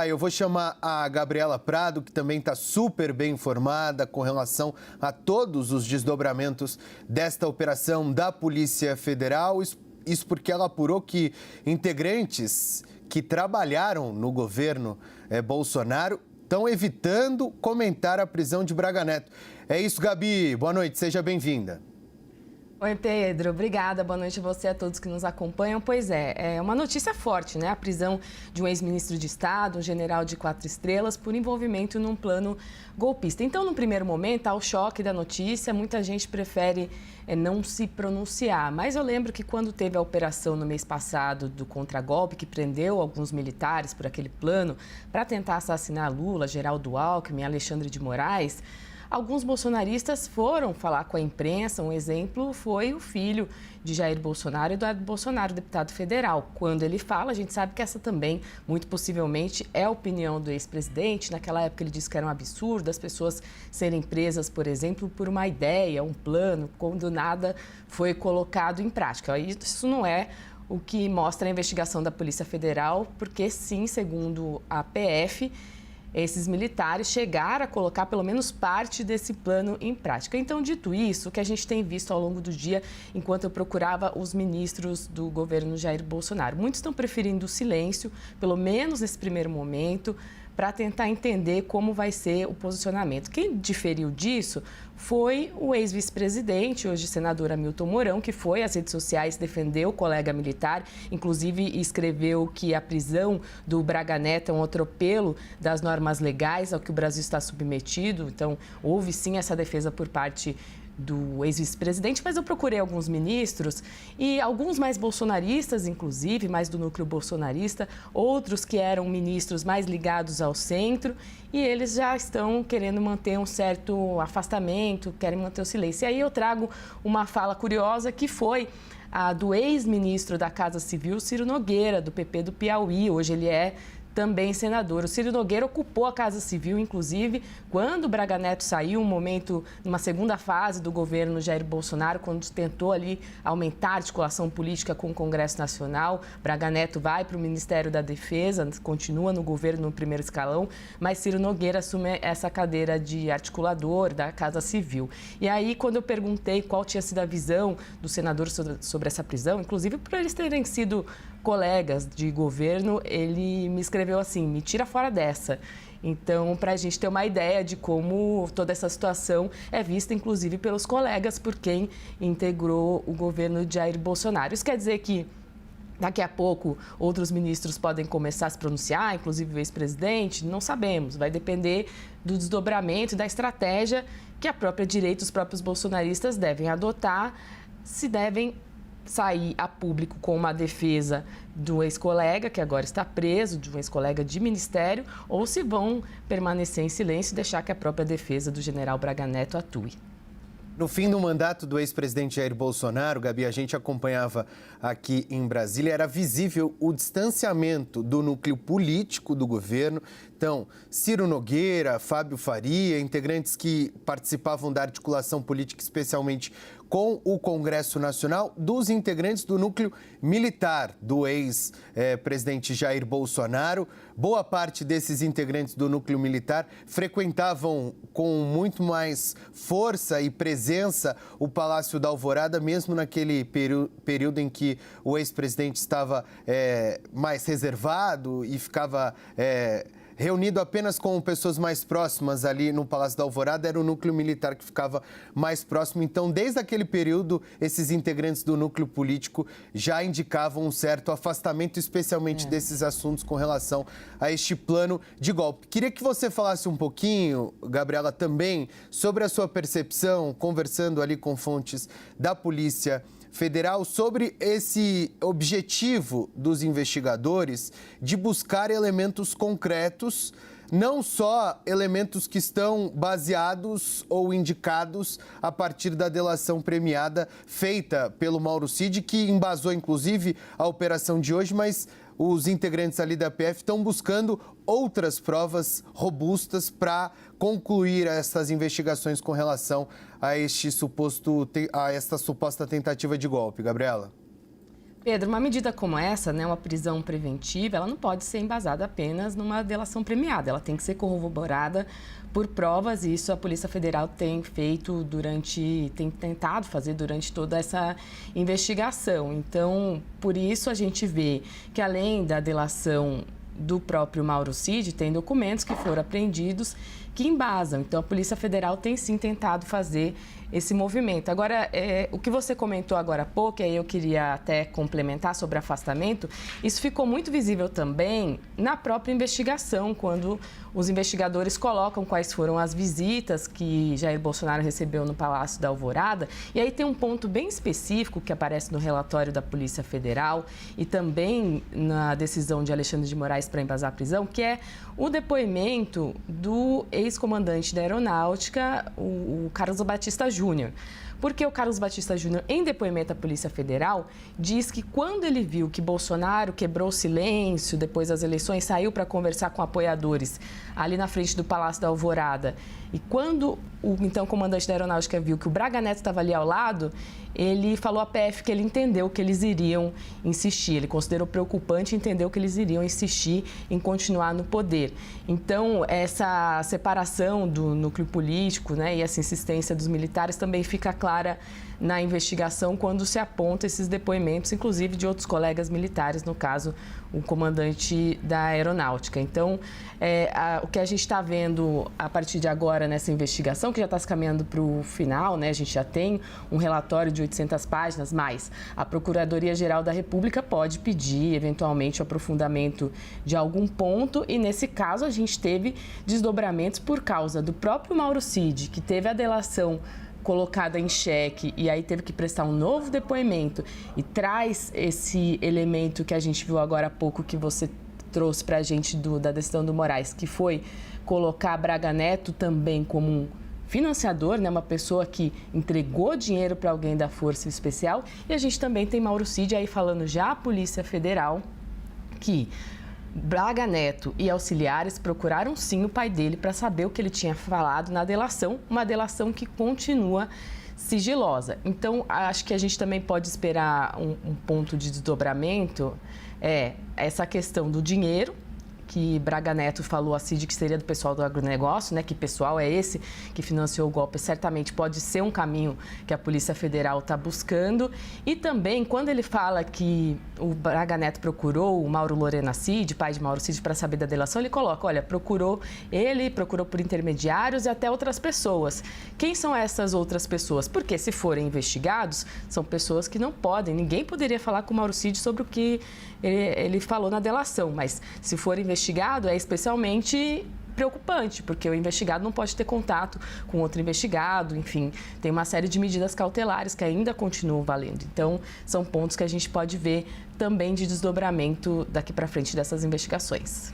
Eu vou chamar a Gabriela Prado, que também está super bem informada com relação a todos os desdobramentos desta operação da Polícia Federal. Isso porque ela apurou que integrantes que trabalharam no governo Bolsonaro estão evitando comentar a prisão de Braga Neto. É isso, Gabi. Boa noite, seja bem-vinda. Oi, Pedro. Obrigada. Boa noite a você e a todos que nos acompanham. Pois é uma notícia forte, né? A prisão de um ex-ministro de Estado, um general de 4 estrelas, por envolvimento num plano golpista. Então, no primeiro momento, ao choque da notícia, muita gente prefere não se pronunciar. Mas eu lembro que quando teve a operação no mês passado do contragolpe, que prendeu alguns militares por aquele plano para tentar assassinar Lula, Geraldo Alckmin, Alexandre de Moraes, alguns bolsonaristas foram falar com a imprensa. Um exemplo foi o filho de Jair Bolsonaro, Eduardo Bolsonaro, deputado federal. Quando ele fala, a gente sabe que essa também, muito possivelmente, é a opinião do ex-presidente. Naquela época ele disse que era um absurdo as pessoas serem presas, por exemplo, por uma ideia, um plano, quando nada foi colocado em prática. Isso não é o que mostra a investigação da Polícia Federal, porque sim, segundo a PF, esses militares chegaram a colocar pelo menos parte desse plano em prática. Então, dito isso, o que a gente tem visto ao longo do dia, enquanto eu procurava os ministros do governo Jair Bolsonaro, muitos estão preferindo o silêncio, pelo menos nesse primeiro momento, para tentar entender como vai ser o posicionamento. Quem diferiu disso foi o ex-vice-presidente, hoje senador Hamilton Mourão, que foi às redes sociais defender o colega militar, inclusive escreveu que a prisão do Braga Neto é um atropelo das normas legais ao que o Brasil está submetido. Então, houve sim essa defesa por parte do ex-vice-presidente, mas eu procurei alguns ministros e alguns mais bolsonaristas, inclusive, mais do núcleo bolsonarista, outros que eram ministros mais ligados ao centro, e eles já estão querendo manter um certo afastamento, querem manter o silêncio. E aí eu trago uma fala curiosa que foi a do ex-ministro da Casa Civil, Ciro Nogueira, do PP do Piauí. Hoje ele é também senador. O Ciro Nogueira ocupou a Casa Civil, inclusive, quando o Braga Neto saiu, um momento, numa segunda fase do governo Jair Bolsonaro, quando tentou ali aumentar a articulação política com o Congresso Nacional. Braga Neto vai para o Ministério da Defesa, continua no governo no primeiro escalão, mas Ciro Nogueira assume essa cadeira de articulador da Casa Civil. E aí, quando eu perguntei qual tinha sido a visão do senador sobre essa prisão, inclusive por eles terem sido colegas de governo, ele me escreveu assim: me tira fora dessa. Então, para a gente ter uma ideia de como toda essa situação é vista, inclusive, pelos colegas, por quem integrou o governo de Jair Bolsonaro. Isso quer dizer que daqui a pouco outros ministros podem começar a se pronunciar, inclusive o ex-presidente? Não sabemos, vai depender do desdobramento e da estratégia que a própria direita, os próprios bolsonaristas devem adotar, se devem sair a público com uma defesa do ex-colega, que agora está preso, de um ex-colega de ministério, ou se vão permanecer em silêncio e deixar que a própria defesa do general Braga Neto atue. No fim do mandato do ex-presidente Jair Bolsonaro, Gabi, a gente acompanhava aqui em Brasília, era visível o distanciamento do núcleo político do governo. Então, Ciro Nogueira, Fábio Faria, integrantes que participavam da articulação política, especialmente com o Congresso Nacional, dos integrantes do núcleo militar do ex-presidente Jair Bolsonaro. Boa parte desses integrantes do núcleo militar frequentavam com muito mais força e presença o Palácio da Alvorada, mesmo naquele período em que o ex-presidente estava mais reservado e ficava reunido apenas com pessoas mais próximas ali no Palácio da Alvorada. Era o núcleo militar que ficava mais próximo. Então, desde aquele período, esses integrantes do núcleo político já indicavam um certo afastamento, especialmente desses assuntos com relação a este plano de golpe. Queria que você falasse um pouquinho, Gabriela, também sobre a sua percepção, conversando ali com fontes da Polícia Federal, sobre esse objetivo dos investigadores de buscar elementos concretos, não só elementos que estão baseados ou indicados a partir da delação premiada feita pelo Mauro Cid, que embasou inclusive a operação de hoje, mas os integrantes ali da PF estão buscando outras provas robustas para concluir essas investigações com relação a esta suposta tentativa de golpe. Gabriela? Pedro, uma medida como essa, né, uma prisão preventiva, ela não pode ser embasada apenas numa delação premiada, ela tem que ser corroborada por provas e isso a Polícia Federal tem feito tem tentado fazer durante toda essa investigação. Então, por isso a gente vê que além da delação do próprio Mauro Cid, tem documentos que foram apreendidos que embasam. Então, a Polícia Federal tem sim tentado fazer esse movimento. Agora, o que você comentou agora há pouco, e aí eu queria até complementar sobre afastamento, isso ficou muito visível também na própria investigação, quando os investigadores colocam quais foram as visitas que Jair Bolsonaro recebeu no Palácio da Alvorada. E aí tem um ponto bem específico que aparece no relatório da Polícia Federal e também na decisão de Alexandre de Moraes para embasar a prisão, que é o depoimento do ex-comandante da Aeronáutica, o Carlos Batista Júnior. Porque o Carlos Batista Júnior, em depoimento à Polícia Federal, diz que quando ele viu que Bolsonaro quebrou o silêncio depois das eleições, saiu para conversar com apoiadores ali na frente do Palácio da Alvorada, e quando o então comandante da Aeronáutica viu que o Braga Neto estava ali ao lado, ele falou à PF que ele entendeu que eles iriam insistir. Ele considerou preocupante e entendeu que eles iriam insistir em continuar no poder. Então, essa separação do núcleo político, né, e essa insistência dos militares também fica clara na investigação quando se aponta esses depoimentos, inclusive de outros colegas militares, no caso, o comandante da Aeronáutica. Então, o que a gente está vendo a partir de agora nessa investigação, que já está se caminhando para o final, né? A gente já tem um relatório de 800 páginas, mas a Procuradoria-Geral da República pode pedir, eventualmente, o aprofundamento de algum ponto, e nesse caso a gente teve desdobramentos por causa do próprio Mauro Cid, que teve a delação colocada em xeque e aí teve que prestar um novo depoimento e traz esse elemento que a gente viu agora há pouco, que você trouxe para a gente da decisão do Moraes, que foi colocar Braga Neto também como um financiador, né, uma pessoa que entregou dinheiro para alguém da Força Especial. E a gente também tem Mauro Cid aí falando já a Polícia Federal que Braga Neto e auxiliares procuraram sim o pai dele para saber o que ele tinha falado na delação, uma delação que continua sigilosa. Então, acho que a gente também pode esperar um ponto de desdobramento, essa questão do dinheiro, que Braga Neto falou a Cid que seria do pessoal do agronegócio, né? Que pessoal é esse que financiou o golpe? Certamente pode ser um caminho que a Polícia Federal está buscando. E também, quando ele fala que o Braga Neto procurou o Mauro Lorena Cid, pai de Mauro Cid, para saber da delação, ele coloca, olha, procurou por intermediários e até outras pessoas. Quem são essas outras pessoas? Porque se forem investigados, são pessoas que não podem, ninguém poderia falar com o Mauro Cid sobre o que ele falou na delação, mas se for investigado é especialmente preocupante, porque o investigado não pode ter contato com outro investigado, enfim, tem uma série de medidas cautelares que ainda continuam valendo. Então, são pontos que a gente pode ver também de desdobramento daqui para frente dessas investigações.